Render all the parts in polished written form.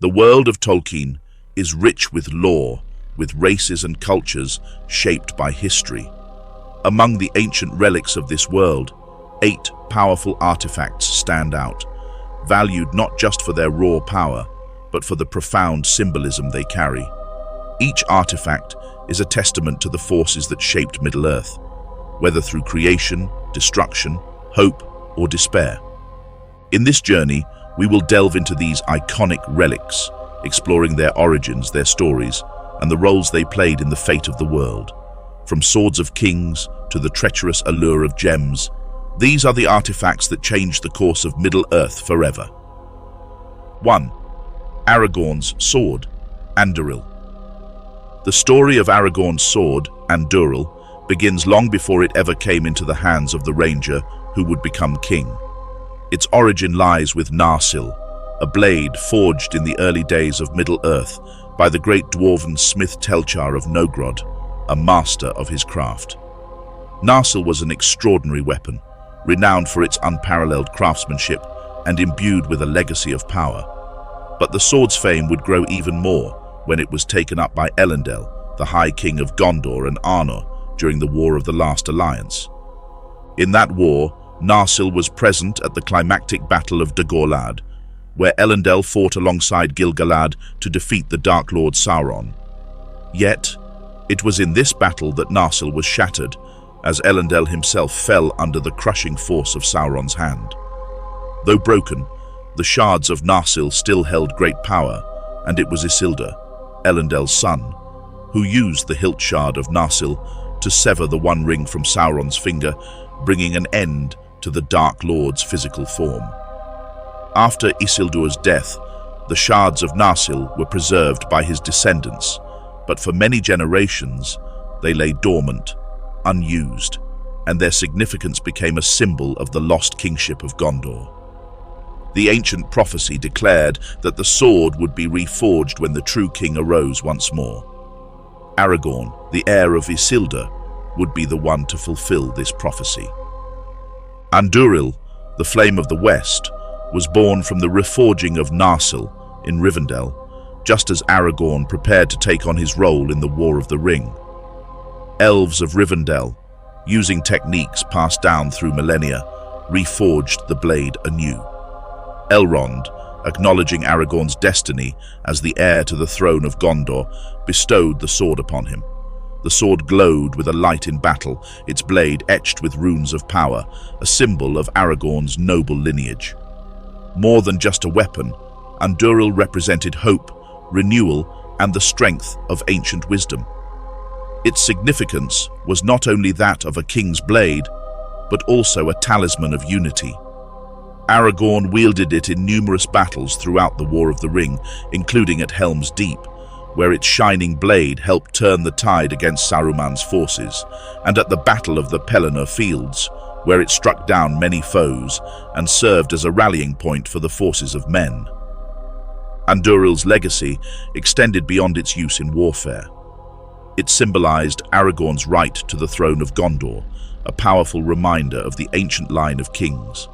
The world of Tolkien is rich with lore, with races and cultures shaped by history. Among the ancient relics of this world, 8 powerful artifacts stand out, valued not just for their raw power, but for the profound symbolism they carry. Each artifact is a testament to the forces that shaped Middle-earth, whether through creation, destruction, hope, or despair. In this journey, we will delve into these iconic relics, exploring their origins, their stories, and the roles they played in the fate of the world. From swords of kings to the treacherous allure of gems, these are the artifacts that changed the course of Middle-earth forever. 1. Aragorn's sword, anduril. The story of Aragorn's sword, anduril, begins long before it ever came into the hands of the ranger who would become king. Its origin lies with Narsil, a blade forged in the early days of Middle-earth by the great dwarven smith Telchar of Nogrod, a master of his craft. Narsil was an extraordinary weapon, renowned for its unparalleled craftsmanship and imbued with a legacy of power. But the sword's fame would grow even more when it was taken up by Elendil, the High King of Gondor and Arnor, during the War of the Last Alliance. In that war, Narsil was present at the climactic Battle of Dagorlad, where Elendil fought alongside Gil-galad to defeat the Dark Lord Sauron. Yet, it was in this battle that Narsil was shattered, as Elendil himself fell under the crushing force of Sauron's hand. Though broken, the shards of Narsil still held great power, and it was Isildur, Elendil's son, who used the hilt shard of Narsil to sever the One Ring from Sauron's finger, bringing an end to the Dark Lord's physical form. After Isildur's death, the shards of Narsil were preserved by his descendants, but for many generations they lay dormant, unused, and their significance became a symbol of the lost kingship of Gondor. The ancient prophecy declared that the sword would be reforged when the true king arose once more. Aragorn, the heir of Isildur, would be the one to fulfill this prophecy. Anduril, the Flame of the West, was born from the reforging of Narsil in Rivendell, just as Aragorn prepared to take on his role in the War of the Ring. Elves of Rivendell, using techniques passed down through millennia, reforged the blade anew. Elrond, acknowledging Aragorn's destiny as the heir to the throne of Gondor, bestowed the sword upon him. The sword glowed with a light in battle, its blade etched with runes of power, a symbol of Aragorn's noble lineage. More than just a weapon, Anduril represented hope, renewal, and the strength of ancient wisdom. Its significance was not only that of a king's blade, but also a talisman of unity. Aragorn wielded it in numerous battles throughout the War of the Ring, including at Helm's Deep, where its shining blade helped turn the tide against Saruman's forces, and at the Battle of the Pelennor Fields, where it struck down many foes and served as a rallying point for the forces of men. Anduril's legacy extended beyond its use in warfare. It symbolized Aragorn's right to the throne of Gondor, a powerful reminder of the ancient line of kings.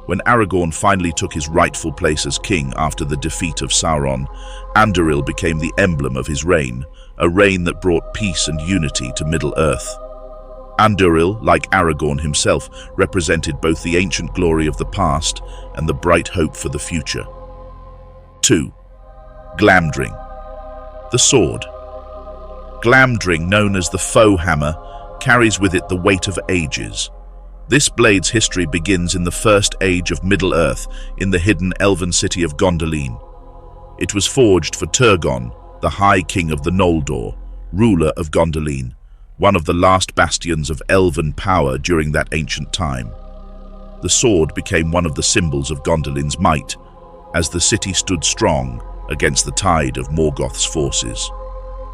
When Aragorn finally took his rightful place as king after the defeat of Sauron, Anduril became the emblem of his reign, a reign that brought peace and unity to Middle-earth. Anduril, like Aragorn himself, represented both the ancient glory of the past and the bright hope for the future. 2. Glamdring. The sword. Glamdring, known as the foe hammer, carries with it the weight of ages. This blade's history begins in the First Age of Middle-earth in the hidden elven city of Gondolin. It was forged for Turgon, the High King of the Noldor, ruler of Gondolin, one of the last bastions of elven power during that ancient time. The sword became one of the symbols of Gondolin's might, as the city stood strong against the tide of Morgoth's forces.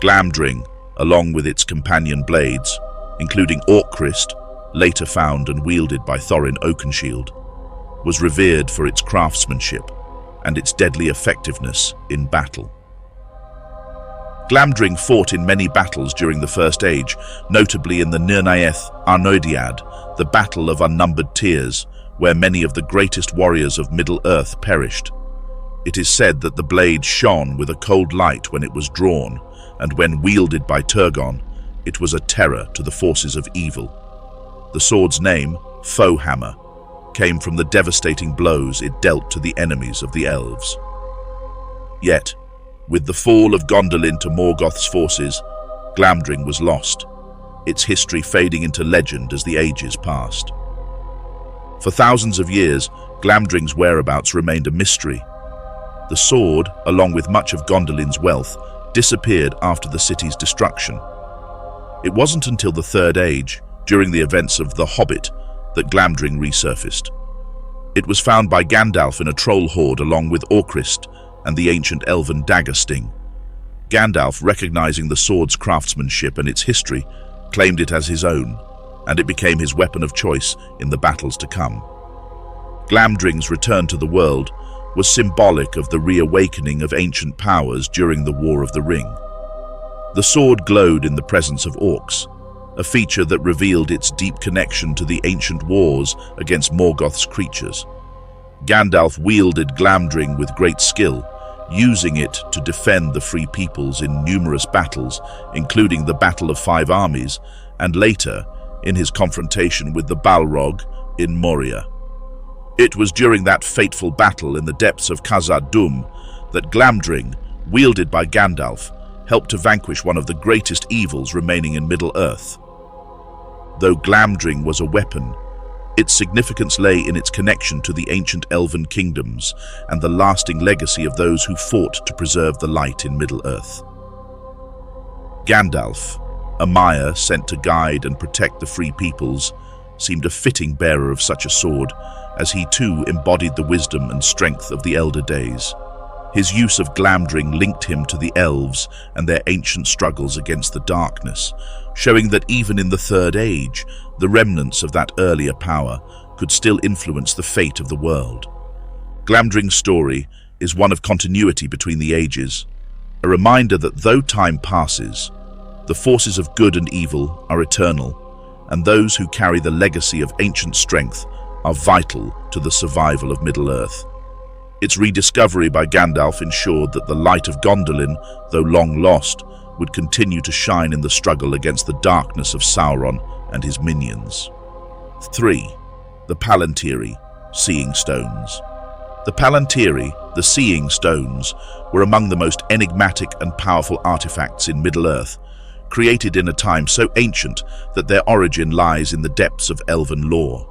Glamdring, along with its companion blades, including Orcrist, later found and wielded by Thorin Oakenshield, was revered for its craftsmanship and its deadly effectiveness in battle. Glamdring fought in many battles during the First Age, notably in the Nirnaeth Arnoediad, the Battle of Unnumbered Tears, where many of the greatest warriors of Middle-earth perished. It is said that the blade shone with a cold light when it was drawn, and when wielded by Turgon, it was a terror to the forces of evil. The sword's name, Foe Hammer, came from the devastating blows it dealt to the enemies of the elves. Yet, with the fall of Gondolin to Morgoth's forces, Glamdring was lost, its history fading into legend as the ages passed. For thousands of years, Glamdring's whereabouts remained a mystery. The sword, along with much of Gondolin's wealth, disappeared after the city's destruction. It wasn't until the Third Age, during the events of The Hobbit, that Glamdring resurfaced. It was found by Gandalf in a troll horde along with Orcrist and the ancient elven dagger sting. Gandalf, recognizing the sword's craftsmanship and its history, claimed it as his own, and it became his weapon of choice in the battles to come. Glamdring's return to the world was symbolic of the reawakening of ancient powers during the War of the Ring. The sword glowed in the presence of orcs, a feature that revealed its deep connection to the ancient wars against Morgoth's creatures. Gandalf wielded Glamdring with great skill, using it to defend the Free Peoples in numerous battles, including the Battle of Five Armies, and later in his confrontation with the Balrog in Moria. It was during that fateful battle in the depths of Khazad-dûm that Glamdring, wielded by Gandalf, helped to vanquish one of the greatest evils remaining in Middle-earth. Though Glamdring was a weapon, its significance lay in its connection to the ancient elven kingdoms and the lasting legacy of those who fought to preserve the light in Middle-earth. Gandalf, a Maya sent to guide and protect the Free Peoples, seemed a fitting bearer of such a sword, as he too embodied the wisdom and strength of the elder days. His use of Glamdring linked him to the elves and their ancient struggles against the darkness, showing that even in the Third Age, the remnants of that earlier power could still influence the fate of the world. Glamdring's story is one of continuity between the ages, a reminder that though time passes, the forces of good and evil are eternal, and those who carry the legacy of ancient strength are vital to the survival of Middle-earth. Its rediscovery by Gandalf ensured that the light of Gondolin, though long lost, would continue to shine in the struggle against the darkness of Sauron and his minions. 3. The Palantiri, Seeing Stones. The Palantiri, the Seeing Stones, were among the most enigmatic and powerful artifacts in Middle-earth, created in a time so ancient that their origin lies in the depths of elven lore.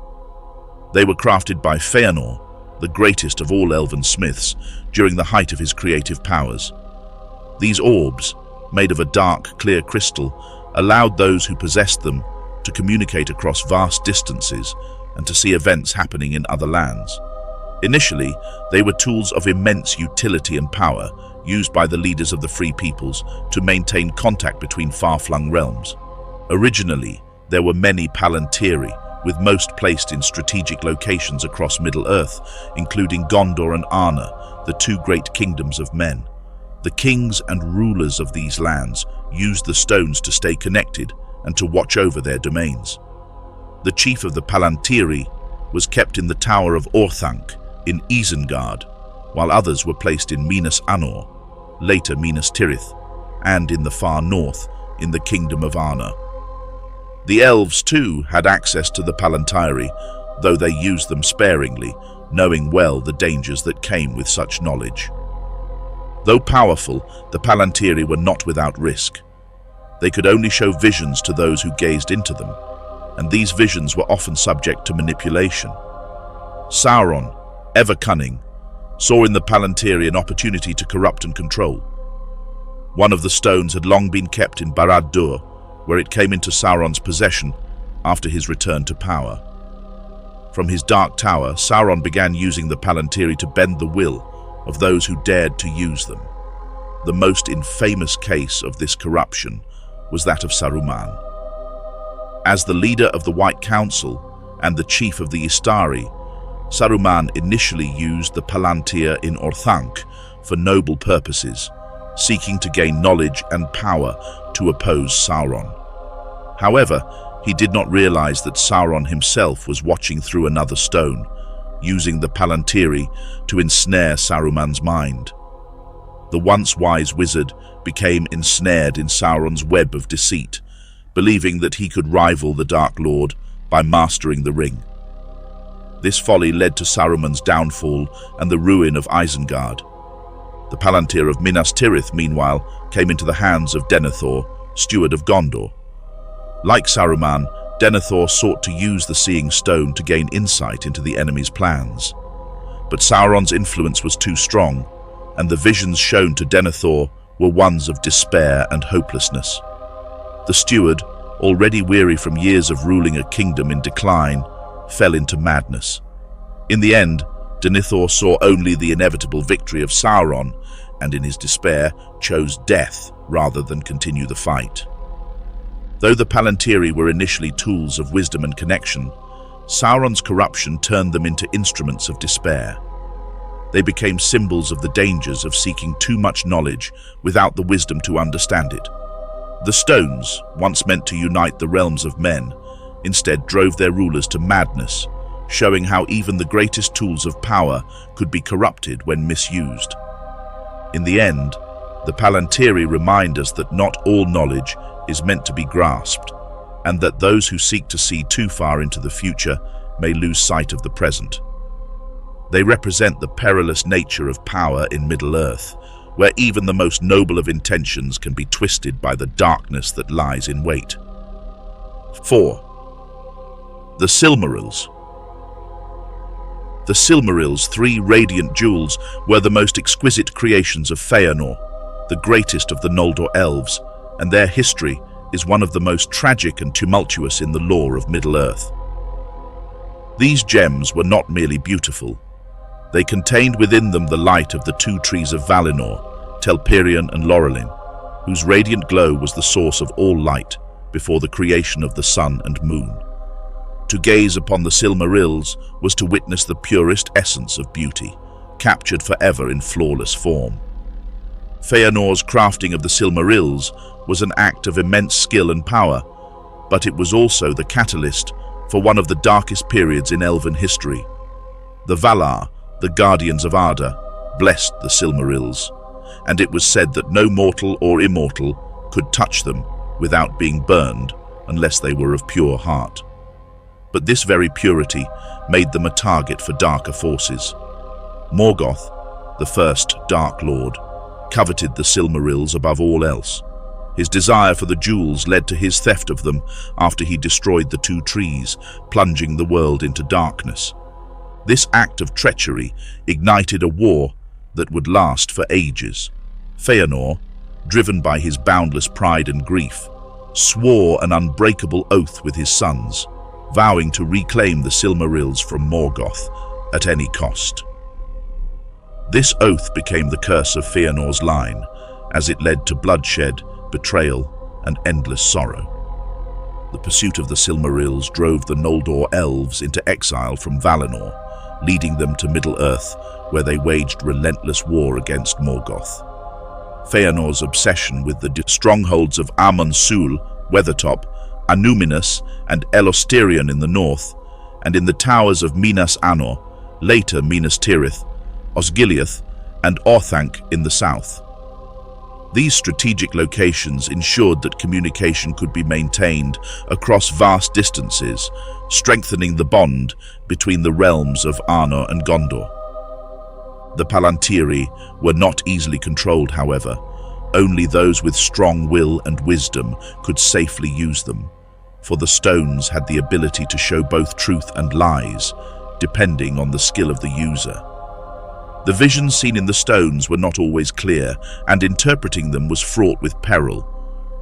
They were crafted by Fanor, the greatest of all elven smiths, during the height of his creative powers. These orbs, made of a dark, clear crystal, allowed those who possessed them to communicate across vast distances and to see events happening in other lands. Initially, they were tools of immense utility and power, used by the leaders of the Free Peoples to maintain contact between far-flung realms. Originally, there were many Palantiri, with most placed in strategic locations across Middle-earth, including Gondor and Arna, the two great kingdoms of men. The kings and rulers of these lands used the stones to stay connected and to watch over their domains. The chief of the Palantiri was kept in the Tower of Orthanc in Isengard, while others were placed in Minas Anor, later Minas Tirith, and in the far north in the Kingdom of Arna. The elves too had access to the Palantiri, though they used them sparingly, knowing well the dangers that came with such knowledge. Though powerful, the Palantiri were not without risk. They could only show visions to those who gazed into them, and these visions were often subject to manipulation. Sauron, ever cunning, saw in the Palantiri an opportunity to corrupt and control. One of the stones had long been kept in Barad-dûr, where it came into Sauron's possession after his return to power. From his dark tower, Sauron began using the Palantiri to bend the will of those who dared to use them. The most infamous case of this corruption was that of Saruman. As the leader of the White Council and the chief of the Istari, Saruman initially used the Palantir in Orthanc for noble purposes, seeking to gain knowledge and power to oppose Sauron. However, he did not realize that Sauron himself was watching through another stone, using the palantiri to ensnare Saruman's mind. The once wise wizard became ensnared in Sauron's web of deceit, believing that he could rival the Dark Lord by mastering the ring. This folly led to Saruman's downfall and the ruin of Isengard. The palantir of Minas Tirith, meanwhile, came into the hands of Denethor, steward of Gondor. Like Saruman, Denethor sought to use the Seeing Stone to gain insight into the enemy's plans. But Sauron's influence was too strong, and the visions shown to Denethor were ones of despair and hopelessness. The steward, already weary from years of ruling a kingdom in decline, fell into madness. In the end, Denethor saw only the inevitable victory of Sauron, and in his despair chose death rather than continue the fight. Though the Palantiri were initially tools of wisdom and connection, Sauron's corruption turned them into instruments of despair. They became symbols of the dangers of seeking too much knowledge without the wisdom to understand it. The stones, once meant to unite the realms of men, instead drove their rulers to madness, showing how even the greatest tools of power could be corrupted when misused. In the end, the Palantiri remind us that not all knowledge is meant to be grasped, and that those who seek to see too far into the future may lose sight of the present. They represent the perilous nature of power in Middle-earth, where even the most noble of intentions can be twisted by the darkness that lies in wait. 4. The Silmarils. The Silmarils, 3 radiant jewels, were the most exquisite creations of Feanor, the greatest of the Noldor elves, and their history is one of the most tragic and tumultuous in the lore of Middle-earth. These gems were not merely beautiful. They contained within them the light of the 2 trees of Valinor, Telperion and Laurelin, whose radiant glow was the source of all light before the creation of the sun and moon. To gaze upon the Silmarils was to witness the purest essence of beauty, captured forever in flawless form. Feanor's crafting of the Silmarils was an act of immense skill and power, but it was also the catalyst for one of the darkest periods in elven history. The Valar, the guardians of Arda, blessed the Silmarils, and it was said that no mortal or immortal could touch them without being burned unless they were of pure heart. But this very purity made them a target for darker forces. Morgoth, the first Dark Lord, coveted the Silmarils above all else. His desire for the jewels led to his theft of them after he destroyed the 2 trees, plunging the world into darkness. This act of treachery ignited a war that would last for ages. Feanor, driven by his boundless pride and grief, swore an unbreakable oath with his sons, vowing to reclaim the Silmarils from Morgoth at any cost. This oath became the curse of Feanor's line, as it led to bloodshed, betrayal, and endless sorrow. The pursuit of the Silmarils drove the Noldor elves into exile from Valinor, leading them to Middle-earth, where they waged relentless war against Morgoth. Feanor's obsession with the strongholds of Amon Sul, Weathertop, Anuminus, and Elostirion in the north, and in the towers of Minas Anor, later Minas Tirith, Osgiliath, and Orthanc in the south. These strategic locations ensured that communication could be maintained across vast distances, strengthening the bond between the realms of Arnor and Gondor. The Palantiri were not easily controlled, however. Only those with strong will and wisdom could safely use them, for the stones had the ability to show both truth and lies, depending on the skill of the user. The visions seen in the stones were not always clear, and interpreting them was fraught with peril.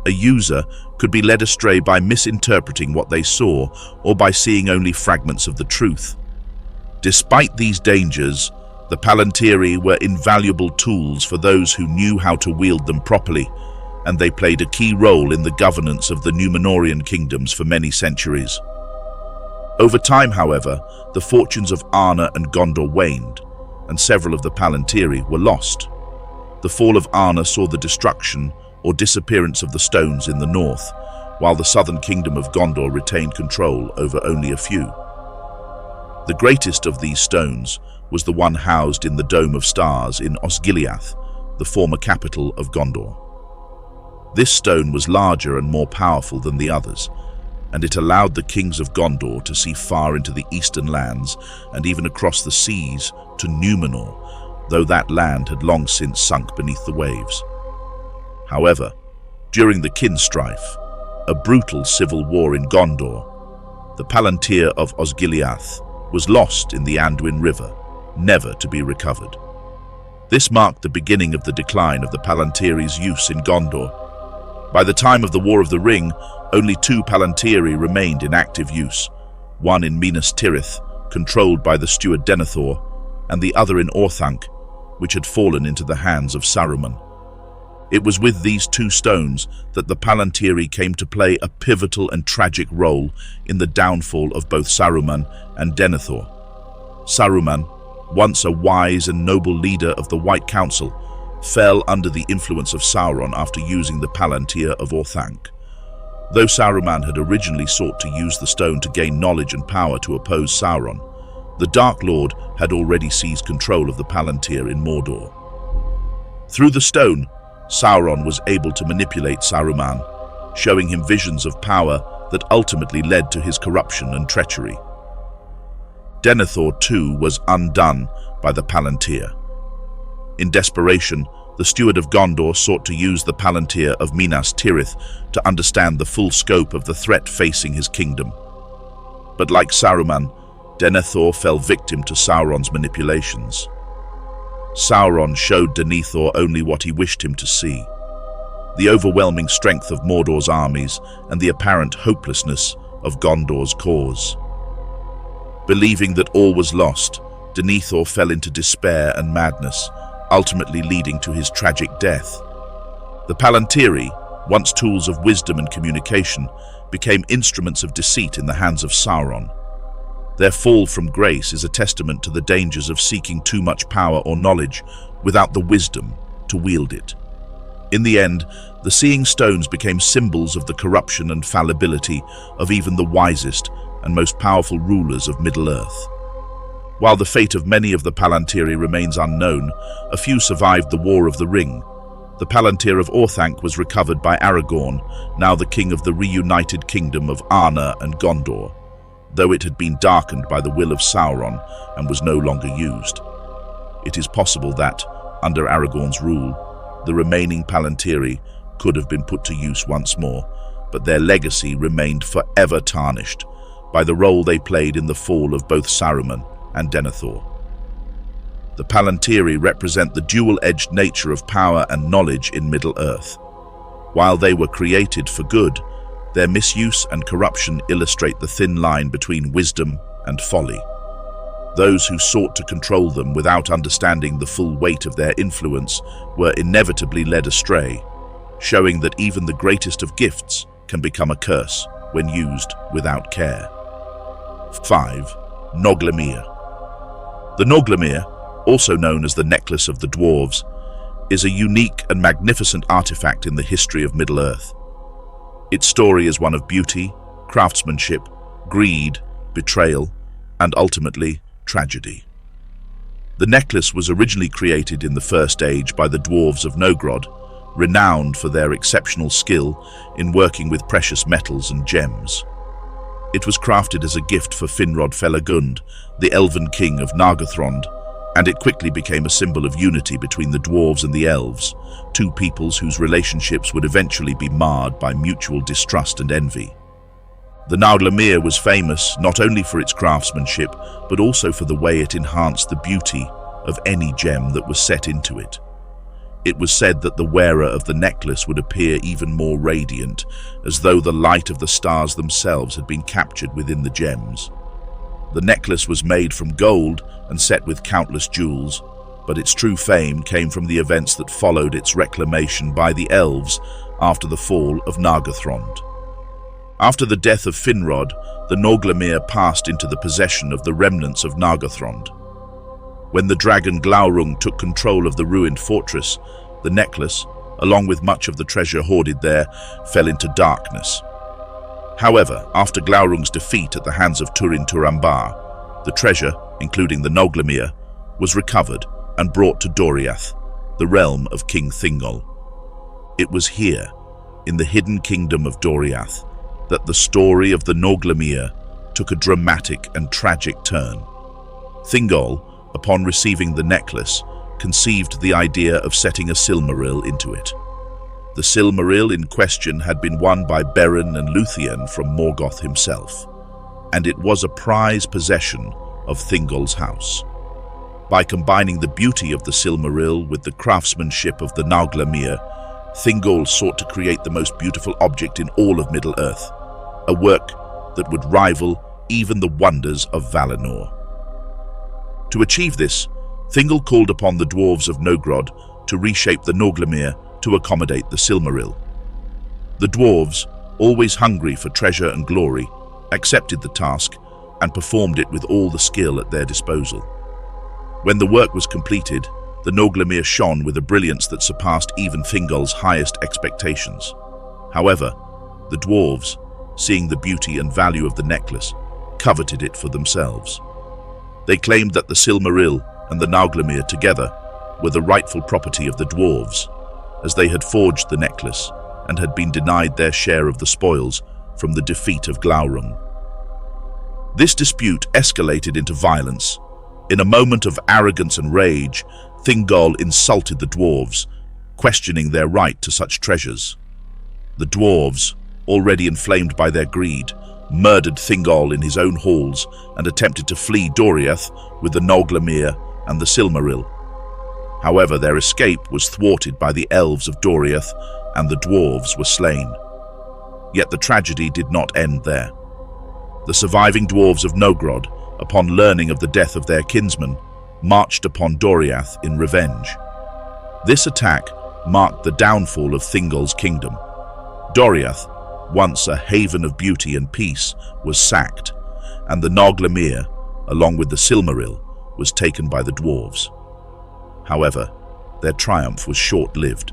A user could be led astray by misinterpreting what they saw, or by seeing only fragments of the truth. Despite these dangers, the Palantiri were invaluable tools for those who knew how to wield them properly, and they played a key role in the governance of the Númenórean kingdoms for many centuries. Over time, however, the fortunes of Arnor and Gondor waned, and several of the Palantiri were lost. The fall of Arnor saw the destruction or disappearance of the stones in the north, while the southern kingdom of Gondor retained control over only a few. The greatest of these stones was the one housed in the Dome of Stars in Osgiliath, the former capital of Gondor. This stone was larger and more powerful than the others, and it allowed the kings of Gondor to see far into the eastern lands and even across the seas to Numenor, though that land had long since sunk beneath the waves. However, during the kin strife, a brutal civil war in Gondor, the palantir of Osgiliath was lost in the Anduin River, never to be recovered. This marked the beginning of the decline of the palantiri's use in Gondor. By the time of the War of the Ring, only 2 palantiri remained in active use, one in Minas Tirith, controlled by the steward Denethor, and the other in Orthanc, which had fallen into the hands of Saruman. It was with these 2 stones that the palantiri came to play a pivotal and tragic role in the downfall of both Saruman and Denethor. Saruman, once a wise and noble leader of the White Council, fell under the influence of Sauron after using the palantir of Orthanc. Though Saruman had originally sought to use the stone to gain knowledge and power to oppose Sauron, the Dark Lord had already seized control of the palantir in Mordor. Through the stone, Sauron was able to manipulate Saruman, showing him visions of power that ultimately led to his corruption and treachery. Denethor, too, was undone by the palantir. In desperation, the steward of Gondor sought to use the palantir of Minas Tirith to understand the full scope of the threat facing his kingdom. But like Saruman, Denethor fell victim to Sauron's manipulations. Sauron showed Denethor only what he wished him to see: the overwhelming strength of Mordor's armies and the apparent hopelessness of Gondor's cause. Believing that all was lost, Denethor fell into despair and madness, ultimately leading to his tragic death. The palantiri, once tools of wisdom and communication, became instruments of deceit in the hands of Sauron. Their fall from grace is a testament to the dangers of seeking too much power or knowledge without the wisdom to wield it. In the end, the Seeing Stones became symbols of the corruption and fallibility of even the wisest and most powerful rulers of Middle-earth. While the fate of many of the palantiri remains unknown, a few survived the War of the Ring. The palantir of Orthanc was recovered by Aragorn, now the king of the reunited kingdom of Arna and Gondor, though it had been darkened by the will of Sauron and was no longer used. It is possible that, under Aragorn's rule, the remaining palantiri could have been put to use once more, but their legacy remained forever tarnished by the role they played in the fall of both Saruman and Denethor. The palantiri represent the dual-edged nature of power and knowledge in Middle-earth. While they were created for good, their misuse and corruption illustrate the thin line between wisdom and folly. Those who sought to control them without understanding the full weight of their influence were inevitably led astray, showing that even the greatest of gifts can become a curse when used without care. 5. Noglamir. The Noglamir, also known as the Necklace of the Dwarves, is a unique and magnificent artifact in the history of Middle-earth. Its story is one of beauty, craftsmanship, greed, betrayal, and ultimately, tragedy. The necklace was originally created in the First Age by the dwarves of Nogrod, renowned for their exceptional skill in working with precious metals and gems. It was crafted as a gift for Finrod Felagund, the elven king of Nargothrond, and it quickly became a symbol of unity between the dwarves and the elves, two peoples whose relationships would eventually be marred by mutual distrust and envy. The Noglamir was famous not only for its craftsmanship, but also for the way it enhanced the beauty of any gem that was set into it. It was said that the wearer of the necklace would appear even more radiant, as though the light of the stars themselves had been captured within the gems. The necklace was made from gold and set with countless jewels, but its true fame came from the events that followed its reclamation by the elves after the fall of Nargothrond. After the death of Finrod, the Noglamir passed into the possession of the remnants of Nargothrond. When the dragon Glaurung took control of the ruined fortress, the necklace, along with much of the treasure hoarded there, fell into darkness. However, after Glaurung's defeat at the hands of Turin Turambar, The treasure, including the Noglamir, was recovered and brought to Doriath, the realm of King Thingol. It was here, in the hidden kingdom of Doriath, that the story of the Noglamir took a dramatic and tragic turn. Thingol, upon receiving the necklace, conceived the idea of setting a silmaril into it. The silmaril in question had been won by Beren and Luthien from Morgoth himself, and it was a prized possession of Thingol's house. By combining the beauty of the silmaril with the craftsmanship of the Noglamir, Thingol sought to create the most beautiful object in all of Middle-earth, a work that would rival even the wonders of Valinor. To achieve this, Thingol called upon the dwarves of Nogrod to reshape the Noglamir to accommodate the silmaril. The dwarves, always hungry for treasure and glory, accepted the task and performed it with all the skill at their disposal. When the work was completed, the Noglamir shone with a brilliance that surpassed even Thingol's highest expectations. However, the dwarves, seeing the beauty and value of the necklace, coveted it for themselves. They claimed that the silmaril and the Noglamir together were the rightful property of the dwarves, as they had forged the necklace and had been denied their share of the spoils from the defeat of Glamdring. This dispute escalated into violence. In a moment of arrogance and rage, Thingol insulted the dwarves, questioning their right to such treasures. The dwarves, already inflamed by their greed, murdered Thingol in his own halls and attempted to flee Doriath with the Noglamir and the silmaril. However, their escape was thwarted by the elves of Doriath, and the dwarves were slain. Yet the tragedy did not end there. The surviving dwarves of Nogrod, upon learning of the death of their kinsman, marched upon Doriath in revenge. This attack marked the downfall of Thingol's kingdom. Doriath, once a haven of beauty and peace, was sacked, and the Noglamir, along with the silmaril, was taken by the dwarves. However, their triumph was short-lived.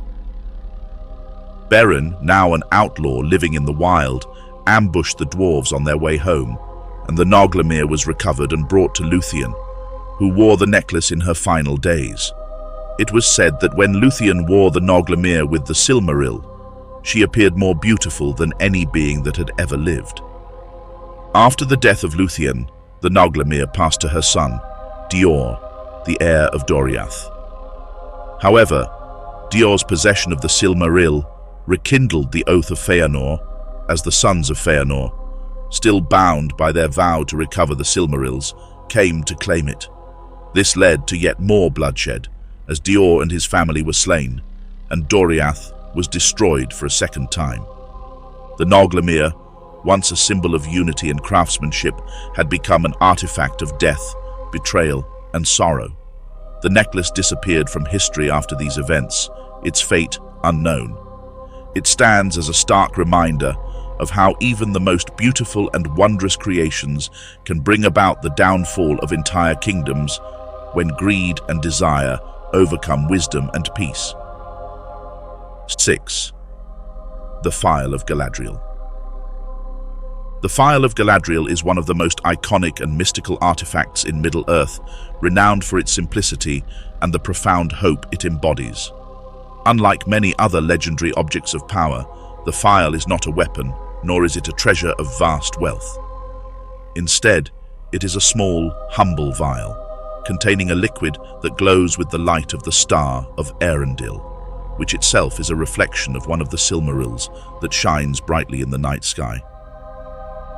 Beren, now an outlaw living in the wild, ambushed the dwarves on their way home, and the Noglamir was recovered and brought to Luthien, who wore the necklace in her final days. It was said that when Luthien wore the Noglamir with the silmaril, she appeared more beautiful than any being that had ever lived. After the death of Luthien, the Noglamir passed to her son, Dior, the heir of Doriath. However, Dior's possession of the silmaril rekindled the oath of Feanor, as the sons of Feanor, still bound by their vow to recover the silmarils, came to claim it. This led to yet more bloodshed, as Dior and his family were slain, and Doriath was destroyed for a second time. The Noglamir, once a symbol of unity and craftsmanship, had become an artifact of death, betrayal, and sorrow. The necklace disappeared from history after these events, its fate unknown. It stands as a stark reminder of how even the most beautiful and wondrous creations can bring about the downfall of entire kingdoms when greed and desire overcome wisdom and peace. 6. The Phial of Galadriel. The Phial of Galadriel is one of the most iconic and mystical artifacts in Middle-earth, renowned for its simplicity and the profound hope it embodies. Unlike many other legendary objects of power, the phial is not a weapon, nor is it a treasure of vast wealth. Instead, it is a small, humble vial, containing a liquid that glows with the light of the star of Aragorn, which itself is a reflection of one of the silmarils that shines brightly in the night sky.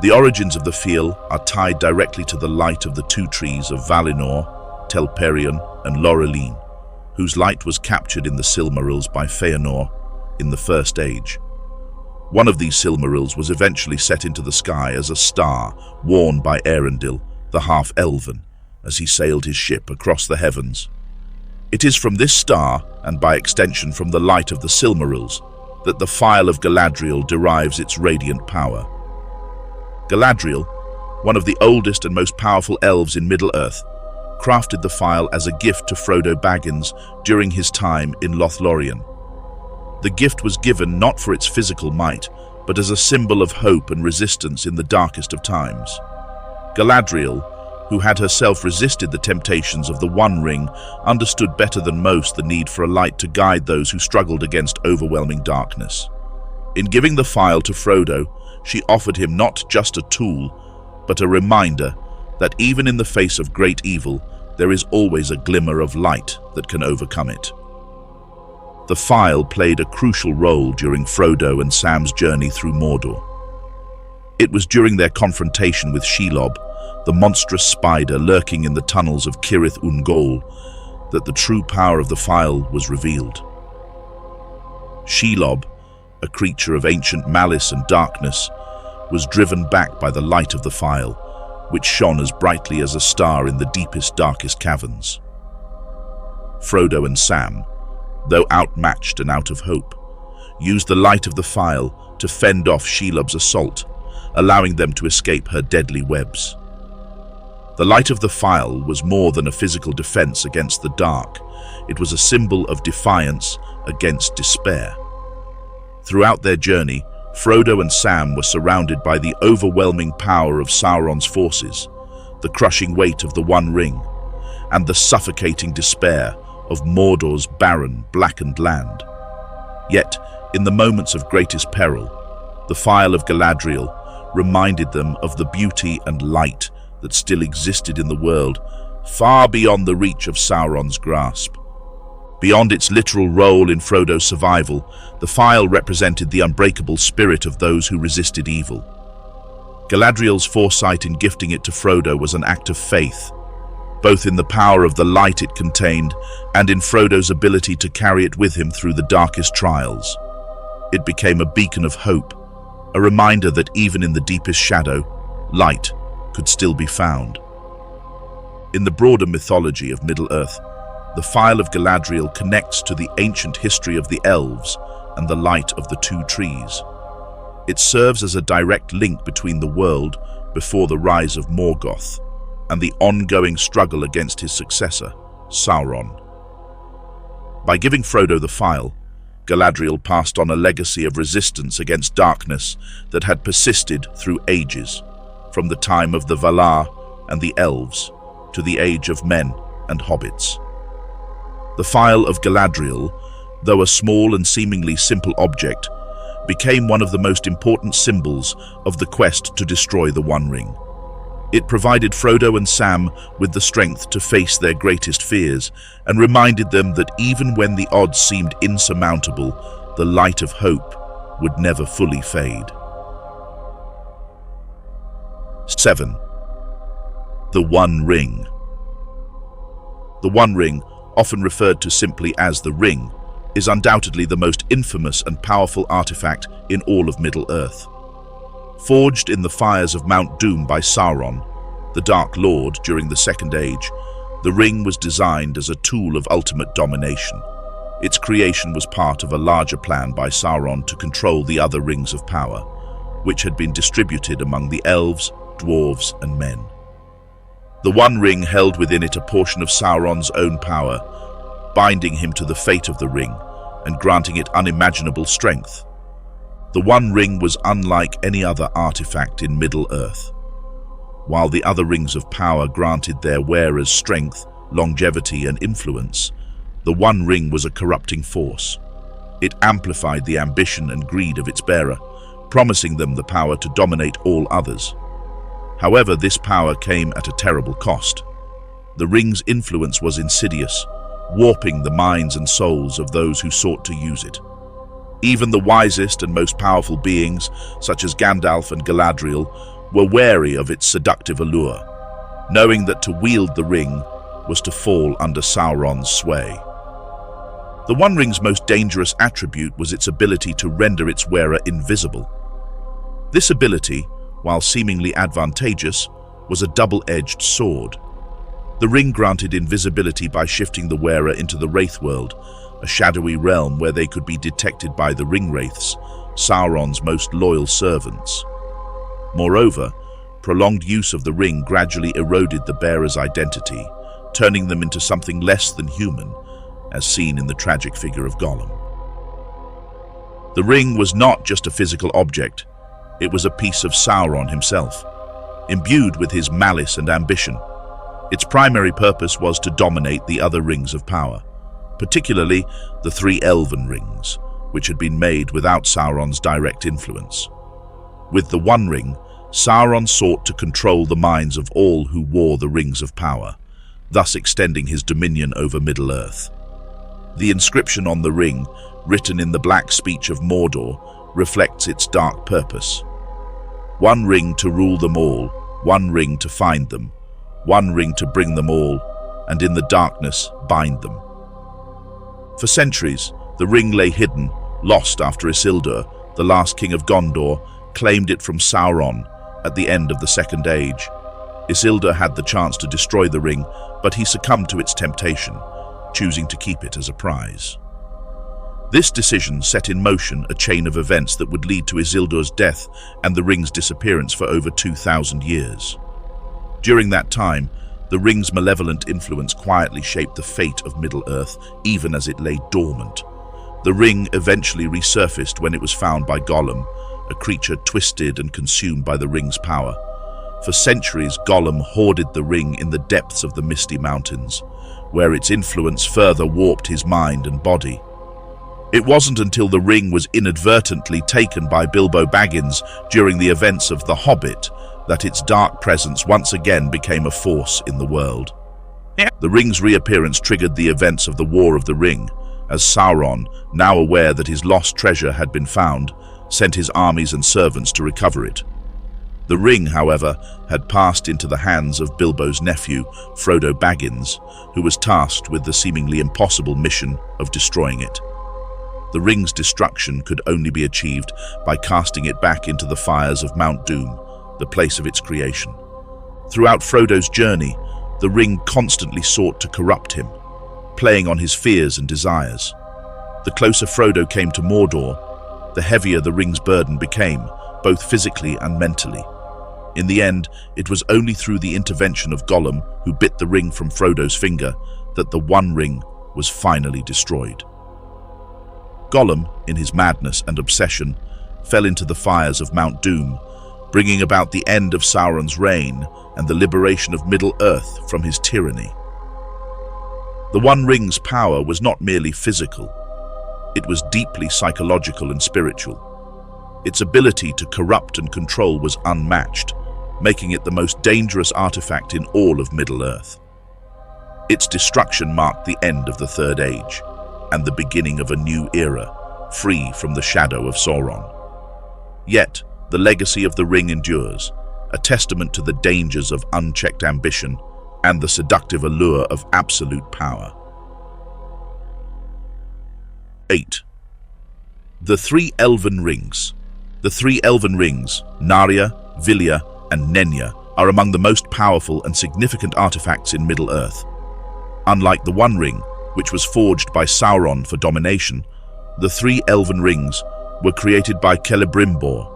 The origins of the phial are tied directly to the light of the two trees of Valinor, Telperion, and Lorelin, whose light was captured in the silmarils by Feanor in the First Age. One of these silmarils was eventually set into the sky as a star worn by Aragorn, the half-elven, as he sailed his ship across the heavens. It is from this star, and by extension from the light of the silmarils, that the Phial of Galadriel derives its radiant power. Galadriel, one of the oldest and most powerful elves in Middle-earth, crafted the phial as a gift to Frodo Baggins during his time in Lothlorien. The gift was given not for its physical might, but as a symbol of hope and resistance in the darkest of times. Galadriel, who had herself resisted the temptations of the One Ring, understood better than most the need for a light to guide those who struggled against overwhelming darkness. In giving the phial to Frodo, she offered him not just a tool, but a reminder that even in the face of great evil, there is always a glimmer of light that can overcome it. The phial played a crucial role during Frodo and Sam's journey through Mordor. It was during their confrontation with Shelob, the monstrous spider lurking in the tunnels of Cirith Ungol, that the true power of the phial was revealed. Shelob, a creature of ancient malice and darkness, was driven back by the light of the phial, which shone as brightly as a star in the deepest, darkest caverns. Frodo and Sam, though outmatched and out of hope, used the light of the phial to fend off Shelob's assault, allowing them to escape her deadly webs. The light of the phial was more than a physical defense against the dark. It was a symbol of defiance against despair. Throughout their journey, Frodo and Sam were surrounded by the overwhelming power of Sauron's forces, the crushing weight of the One Ring, and the suffocating despair of Mordor's barren, blackened land. Yet, in the moments of greatest peril, the phial of Galadriel reminded them of the beauty and light that still existed in the world, far beyond the reach of Sauron's grasp. Beyond its literal role in Frodo's survival, the phial represented the unbreakable spirit of those who resisted evil. Galadriel's foresight in gifting it to Frodo was an act of faith, both in the power of the light it contained and in Frodo's ability to carry it with him through the darkest trials. It became a beacon of hope, a reminder that even in the deepest shadow, light could still be found. In the broader mythology of Middle-earth, the phial of Galadriel connects to the ancient history of the elves and the light of the two trees. It serves as a direct link between the world before the rise of Morgoth and the ongoing struggle against his successor, Sauron. By giving Frodo the phial, Galadriel passed on a legacy of resistance against darkness that had persisted through ages, from the time of the Valar and the elves to the age of men and hobbits. The phial of Galadriel, though a small and seemingly simple object, became one of the most important symbols of the quest to destroy the One Ring. It provided Frodo and Sam with the strength to face their greatest fears and reminded them that even when the odds seemed insurmountable, the light of hope would never fully fade. 7. The One Ring. The One Ring, often referred to simply as the Ring, is undoubtedly the most infamous and powerful artifact in all of Middle-earth. Forged in the fires of Mount Doom by Sauron, the Dark Lord during the Second Age, the ring was designed as a tool of ultimate domination. Its creation was part of a larger plan by Sauron to control the other rings of power, which had been distributed among the elves, dwarves, and men. The One Ring held within it a portion of Sauron's own power, binding him to the fate of the ring and granting it unimaginable strength. The One Ring was unlike any other artifact in Middle-earth. While the other rings of power granted their wearers strength, longevity, and influence, the One Ring was a corrupting force. It amplified the ambition and greed of its bearer, promising them the power to dominate all others. However, this power came at a terrible cost. The ring's influence was insidious, warping the minds and souls of those who sought to use it. Even the wisest and most powerful beings, such as Gandalf and Galadriel, were wary of its seductive allure, knowing that to wield the ring was to fall under Sauron's sway. The One Ring's most dangerous attribute was its ability to render its wearer invisible. This ability, while seemingly advantageous, was a double-edged sword. The ring granted invisibility by shifting the wearer into the Wraith World, a shadowy realm where they could be detected by the Ring Wraiths, Sauron's most loyal servants. Moreover, prolonged use of the ring gradually eroded the bearer's identity, turning them into something less than human, as seen in the tragic figure of Gollum. The ring was not just a physical object, it was a piece of Sauron himself. Imbued with his malice and ambition, Its primary purpose was to dominate the other rings of power, particularly the three elven rings, which had been made without Sauron's direct influence. With the One Ring, Sauron sought to control the minds of all who wore the rings of power, thus extending his dominion over Middle-earth. The inscription on the ring, written in the black speech of Mordor, reflects its dark purpose. One ring to rule them all, one ring to find them, one ring to bring them all, and in the darkness bind them. For centuries, the ring lay hidden, lost after Isildur, the last king of Gondor, claimed it from Sauron at the end of the Second Age. Isildur had the chance to destroy the ring, but he succumbed to its temptation, choosing to keep it as a prize. This decision set in motion a chain of events that would lead to Isildur's death and the ring's disappearance for over 2,000 years. During that time, the ring's malevolent influence quietly shaped the fate of Middle-earth, even as it lay dormant. The ring eventually resurfaced when it was found by Gollum, a creature twisted and consumed by the ring's power. For centuries, Gollum hoarded the ring in the depths of the Misty Mountains, where its influence further warped his mind and body. It wasn't until the ring was inadvertently taken by Bilbo Baggins during the events of The Hobbit that its dark presence once again became a force in the world. The ring's reappearance triggered the events of the War of the Ring, as Sauron, now aware that his lost treasure had been found, sent his armies and servants to recover it. The ring, however, had passed into the hands of Bilbo's nephew, Frodo Baggins, who was tasked with the seemingly impossible mission of destroying it. The ring's destruction could only be achieved by casting it back into the fires of Mount Doom, the place of its creation. Throughout Frodo's journey, the ring constantly sought to corrupt him, playing on his fears and desires. The closer Frodo came to Mordor, the heavier the ring's burden became, both physically and mentally. In the end, it was only through the intervention of Gollum, who bit the ring from Frodo's finger, that the One Ring was finally destroyed. Gollum, in his madness and obsession, fell into the fires of Mount Doom, bringing about the end of Sauron's reign and the liberation of Middle-earth from his tyranny. The One Ring's power was not merely physical. It was deeply psychological and spiritual. Its ability to corrupt and control was unmatched, making it the most dangerous artifact in all of Middle-earth. Its destruction marked the end of the Third Age and the beginning of a new era, free from the shadow of Sauron. Yet, the legacy of the ring endures, a testament to the dangers of unchecked ambition and the seductive allure of absolute power. 8. The Three Elven Rings. The three elven rings, Narya, Vilya, and Nenya, are among the most powerful and significant artifacts in Middle-earth. Unlike the One Ring, which was forged by Sauron for domination, the three elven rings were created by Celebrimbor,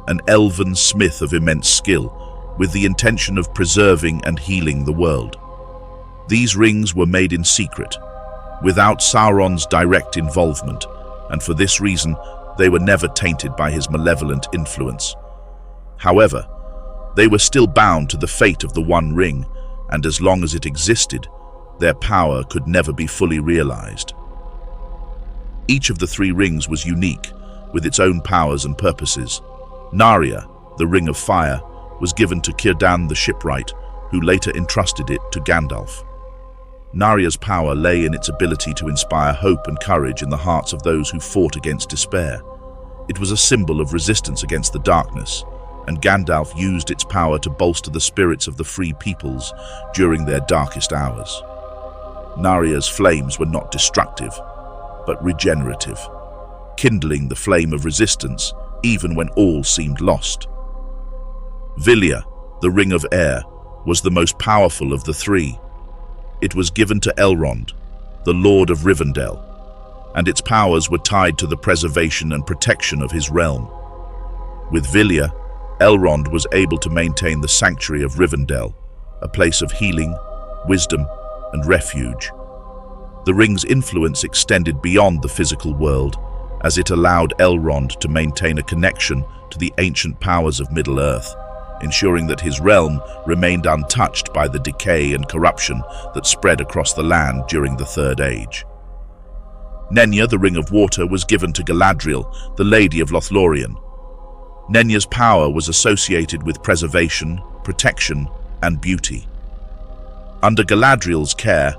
an elven smith of immense skill, with the intention of preserving and healing the world. These rings were made in secret, without Sauron's direct involvement, and for this reason they were never tainted by his malevolent influence. However, they were still bound to the fate of the One Ring, and as long as it existed, their power could never be fully realized. Each of the three rings was unique, with its own powers and purposes. Narya, the Ring of Fire, was given to Círdan the Shipwright, who later entrusted it to Gandalf. Narya's power lay in its ability to inspire hope and courage in the hearts of those who fought against despair. It was a symbol of resistance against the darkness, and Gandalf used its power to bolster the spirits of the free peoples during their darkest hours. Narya's flames were not destructive, but regenerative, kindling the flame of resistance even when all seemed lost. Vilya, the Ring of Air, was the most powerful of the three. It was given to Elrond, the Lord of Rivendell, and its powers were tied to the preservation and protection of his realm. With Vilya, Elrond was able to maintain the sanctuary of Rivendell, a place of healing, wisdom, and refuge. The ring's influence extended beyond the physical world, as it allowed Elrond to maintain a connection to the ancient powers of Middle-earth, ensuring that his realm remained untouched by the decay and corruption that spread across the land during the Third Age. Nenya, the Ring of Water, was given to Galadriel, the Lady of Lothlorien. Nenya's power was associated with preservation, protection, and beauty. Under Galadriel's care,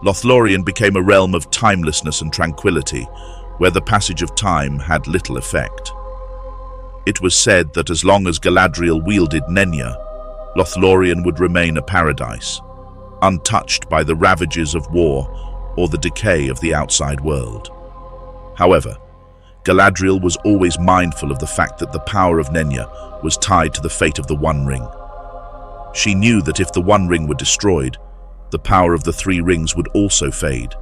Lothlorien became a realm of timelessness and tranquility, where the passage of time had little effect. It was said that as long as Galadriel wielded Nenya, Lothlorien would remain a paradise, untouched by the ravages of war or the decay of the outside world. However, Galadriel was always mindful of the fact that the power of Nenya was tied to the fate of the One Ring. She knew that if the One Ring were destroyed, the power of the Three Rings would also fade,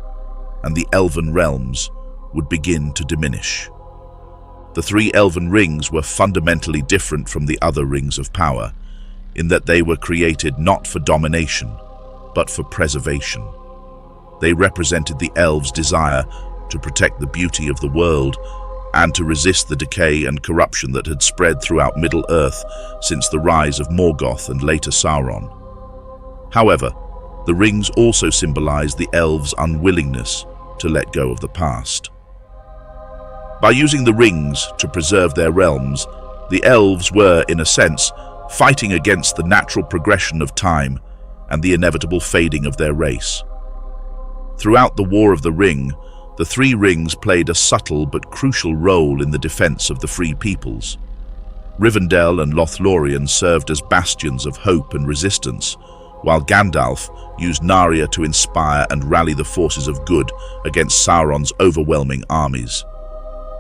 and the elven realms would begin to diminish. The three elven rings were fundamentally different from the other rings of power, in that they were created not for domination, but for preservation. They represented the elves' desire to protect the beauty of the world and to resist the decay and corruption that had spread throughout Middle-earth since the rise of Morgoth and later Sauron. However, the rings also symbolized the elves' unwillingness to let go of the past. By using the rings to preserve their realms, the elves were, in a sense, fighting against the natural progression of time and the inevitable fading of their race. Throughout the War of the Ring, the Three Rings played a subtle but crucial role in the defense of the Free Peoples. Rivendell and Lothlorien served as bastions of hope and resistance, while Gandalf used Narya to inspire and rally the forces of good against Sauron's overwhelming armies.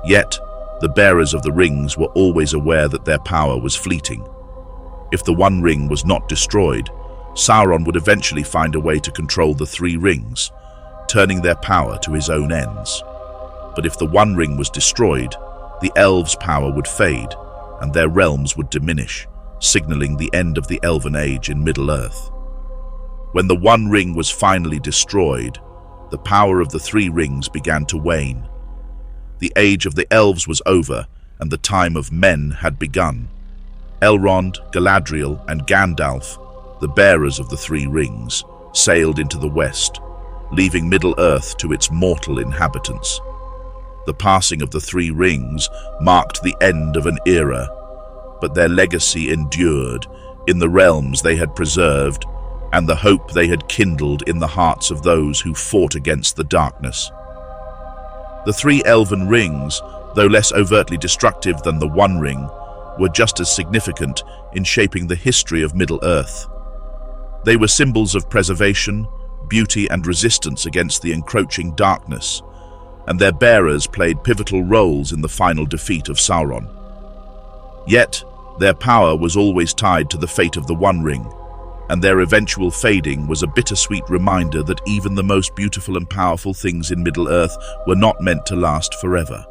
Yet, the bearers of the rings were always aware that their power was fleeting. If the One Ring was not destroyed, Sauron would eventually find a way to control the Three Rings, turning their power to his own ends. But if the One Ring was destroyed, the elves' power would fade, and their realms would diminish, signaling the end of the Elven Age in Middle-earth. When the One Ring was finally destroyed, the power of the Three Rings began to wane. The age of the elves was over, and the time of men had begun. Elrond, Galadriel, and Gandalf, the bearers of the Three Rings, sailed into the west, leaving Middle-earth to its mortal inhabitants. The passing of the Three Rings marked the end of an era, but their legacy endured in the realms they had preserved and the hope they had kindled in the hearts of those who fought against the darkness. The three elven rings, though less overtly destructive than the One Ring, were just as significant in shaping the history of Middle-earth. They were symbols of preservation, beauty, and resistance against the encroaching darkness, and their bearers played pivotal roles in the final defeat of Sauron. Yet, their power was always tied to the fate of the One Ring, and their eventual fading was a bittersweet reminder that even the most beautiful and powerful things in Middle-earth were not meant to last forever.